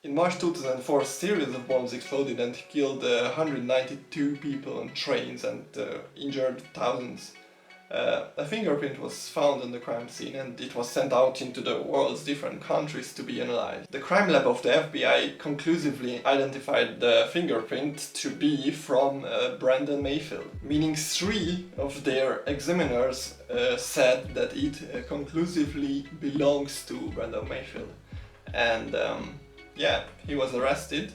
In March 2004, a series of bombs exploded and killed 192 people on trains and injured thousands. A fingerprint was found on the crime scene and it was sent out into the world's different countries to be analyzed. The crime lab of the FBI conclusively identified the fingerprint to be from Brandon Mayfield, meaning 3 of their examiners said that it conclusively belongs to Brandon Mayfield. And yeah, he was arrested,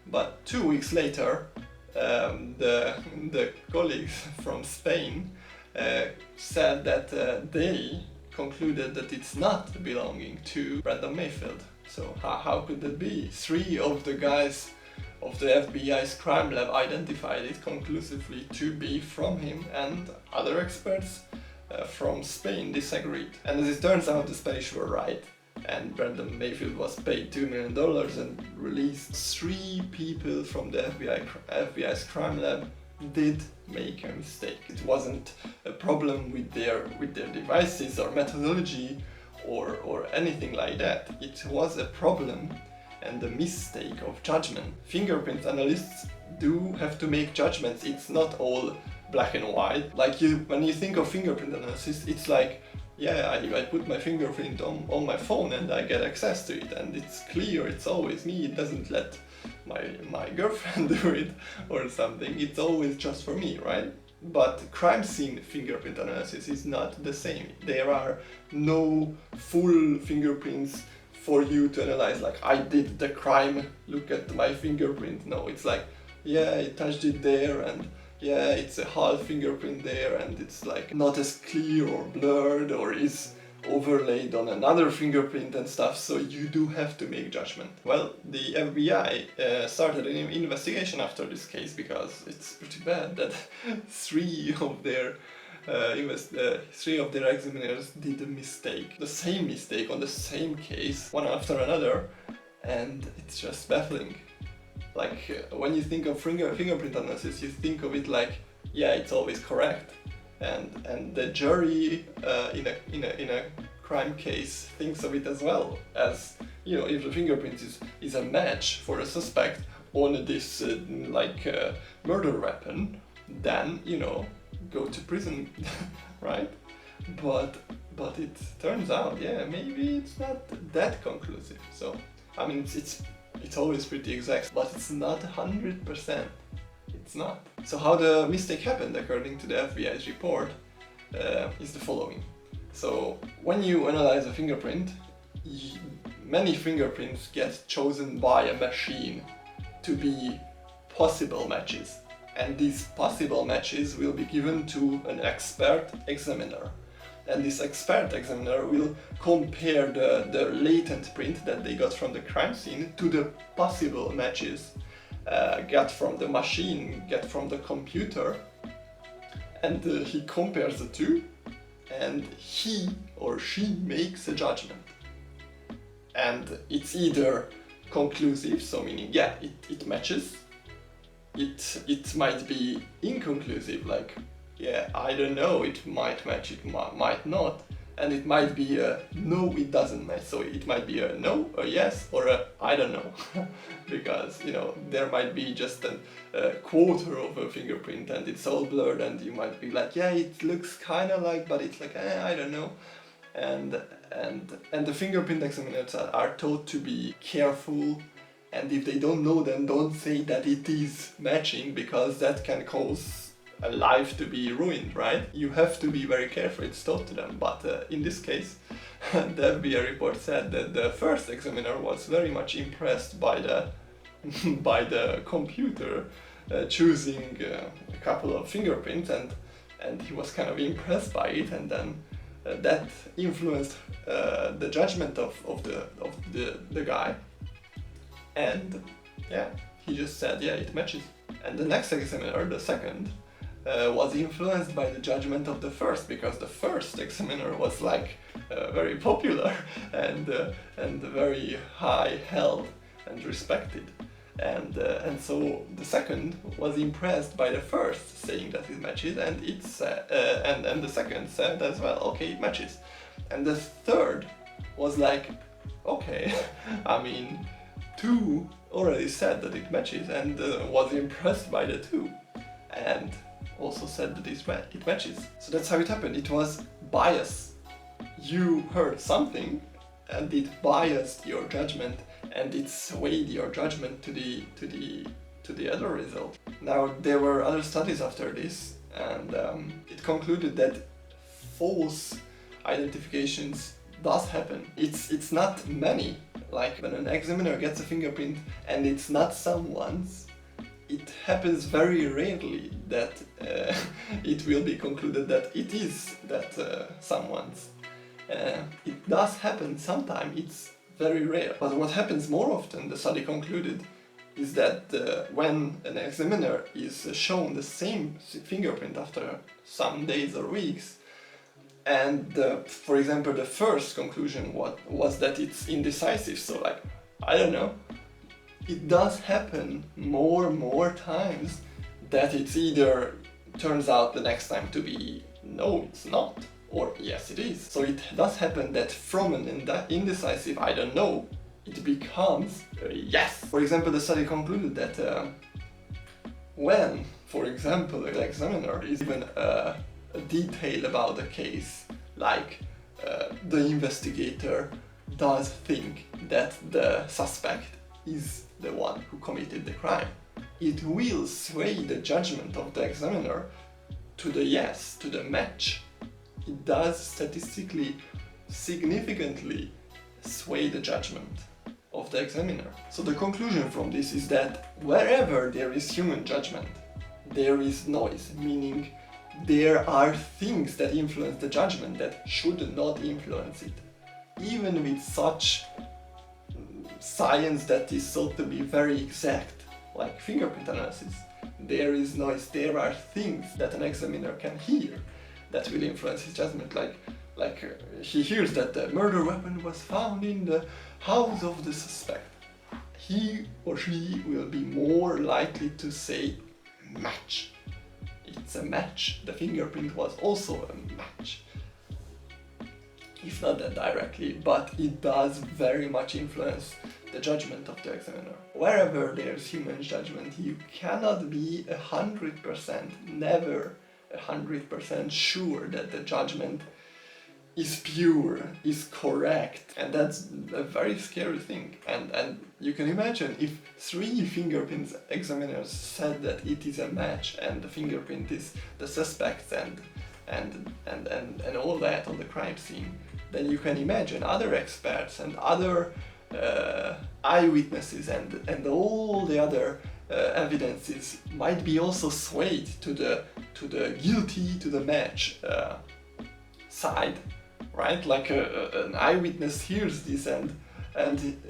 but 2 weeks later the colleagues from Spain said that they concluded that it's not belonging to Brandon Mayfield. So how could that be? 3 of the guys of the FBI's crime lab identified it conclusively to be from him, and other experts from Spain disagreed. And as it turns out, the Spanish were right, and Brandon Mayfield was paid $2 million and released. 3 people from the FBI's crime lab did make a mistake. It wasn't a problem with their devices or methodology or anything like that. It was a problem and a mistake of judgment. Fingerprint analysts do have to make judgments. It's not all black and white. Like when you think of fingerprint analysis, it's like, yeah, I put my fingerprint on my phone and I get access to it, and it's clear, it's always me. It doesn't let my girlfriend do it or something. It's always just for me, right? But crime scene fingerprint analysis is not the same. There are no full fingerprints for you to analyze, like I did the crime, look at my fingerprint. No, it's like, yeah, I touched it there, and yeah, it's a half fingerprint there, and it's like not as clear or blurred or is overlaid on another fingerprint and stuff, so you do have to make judgment. Well, the FBI started an investigation after this case because it's pretty bad that 3 of their examiners did a mistake, the same mistake on the same case, one after another, and it's just baffling. Like when you think of fingerprint analysis, you think of it like, yeah, it's always correct, and the jury in a crime case thinks of it as well, as, you know, if the fingerprint is a match for a suspect on this murder weapon, then, you know, go to prison, right? But it turns out, yeah, maybe it's not that conclusive. So I mean, it's always pretty exact, but it's not 100%. It's not. So how the mistake happened, according to the FBI's report, is the following. So when you analyze a fingerprint, many fingerprints get chosen by a machine to be possible matches. And these possible matches will be given to an expert examiner. And this expert examiner will compare the latent print that they got from the crime scene to the possible matches got from the machine, get from the computer, and he compares the two, and he or she makes a judgment. And it's either conclusive, so meaning, yeah, it matches. It might be inconclusive, like, yeah, I don't know, it might match, it might not. And it might be a no, it doesn't match. So it might be a no, a yes, or a I don't know. Because, you know, there might be just a quarter of a fingerprint and it's all blurred, and you might be like, yeah, it looks kind of like, but it's like, I don't know. And the fingerprint examiners are taught to be careful, and if they don't know, then don't say that it is matching, because that can cause a life to be ruined, right? You have to be very careful, it's taught to them. But in this case, the FBI report said that the first examiner was very much impressed by the computer choosing a couple of fingerprints, and he was kind of impressed by it, and then that influenced the judgment of the guy. And yeah, he just said, yeah, it matches. And the next examiner, the second, was influenced by the judgment of the first, because the first examiner was like very popular and very high held and respected. And so the second was impressed by the first saying that it matches, and and the second said as well, okay, it matches. And the third was like, okay, I mean, two already said that it matches and was impressed by the two, and also said that it matches. So that's how it happened. It was bias. You heard something and it biased your judgment, and it swayed your judgment to the other result. Now, there were other studies after this, and it concluded that false identifications does happen. It's not many. Like when an examiner gets a fingerprint and it's not someone's, it happens very rarely that it will be concluded that it is someone's. It does happen sometimes, it's very rare. But what happens more often, the study concluded, is that when an examiner is shown the same fingerprint after some days or weeks, and for example the first conclusion was that it's indecisive, so like, I don't know, it does happen more times that it's either turns out the next time to be no, it's not, or yes, it is. So it does happen that from an indecisive I don't know, it becomes yes. For example, the study concluded that when, for example, the examiner is given a detail about the case, like the investigator does think that the suspect is the one who committed the crime, it will sway the judgment of the examiner to the yes, to the match. It does statistically significantly sway the judgment of the examiner. So the conclusion from this is that wherever there is human judgment, there is noise, meaning there are things that influence the judgment that should not influence it. Even with such science that is thought to be very exact, like fingerprint analysis, there is noise, there are things that an examiner can hear that will influence his judgment, like he hears that the murder weapon was found in the house of the suspect. He or she will be more likely to say match. It's a match. The fingerprint was also a match. If not that directly, but it does very much influence the judgment of the examiner. Wherever there's human judgment, you cannot be 100%, never 100% sure that the judgment is pure, is correct, and that's a very scary thing. And you can imagine if 3 fingerprint examiners said that it is a match and the fingerprint is the suspect's and all that on the crime scene, then you can imagine other experts and other eyewitnesses and all the other evidences might be also swayed to the guilty, to the match side, right? Like an eyewitness hears this and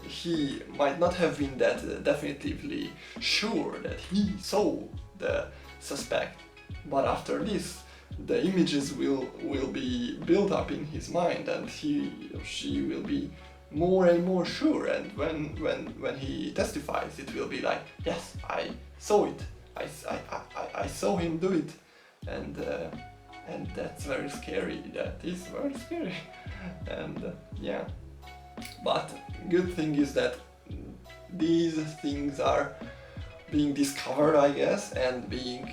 he might not have been that definitively sure that he saw the suspect, but after this the images will be built up in his mind and he or she will be more and more sure, and when he testifies it will be like, yes, I saw it, I saw him do it, and that's very scary. That is very scary. And yeah, but good thing is that these things are being discovered, I guess, and being,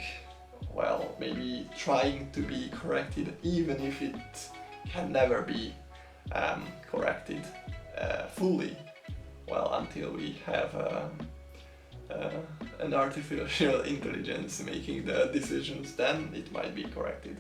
well, maybe trying to be corrected, even if it can never be corrected fully, well, until we have an artificial intelligence making the decisions, then it might be corrected.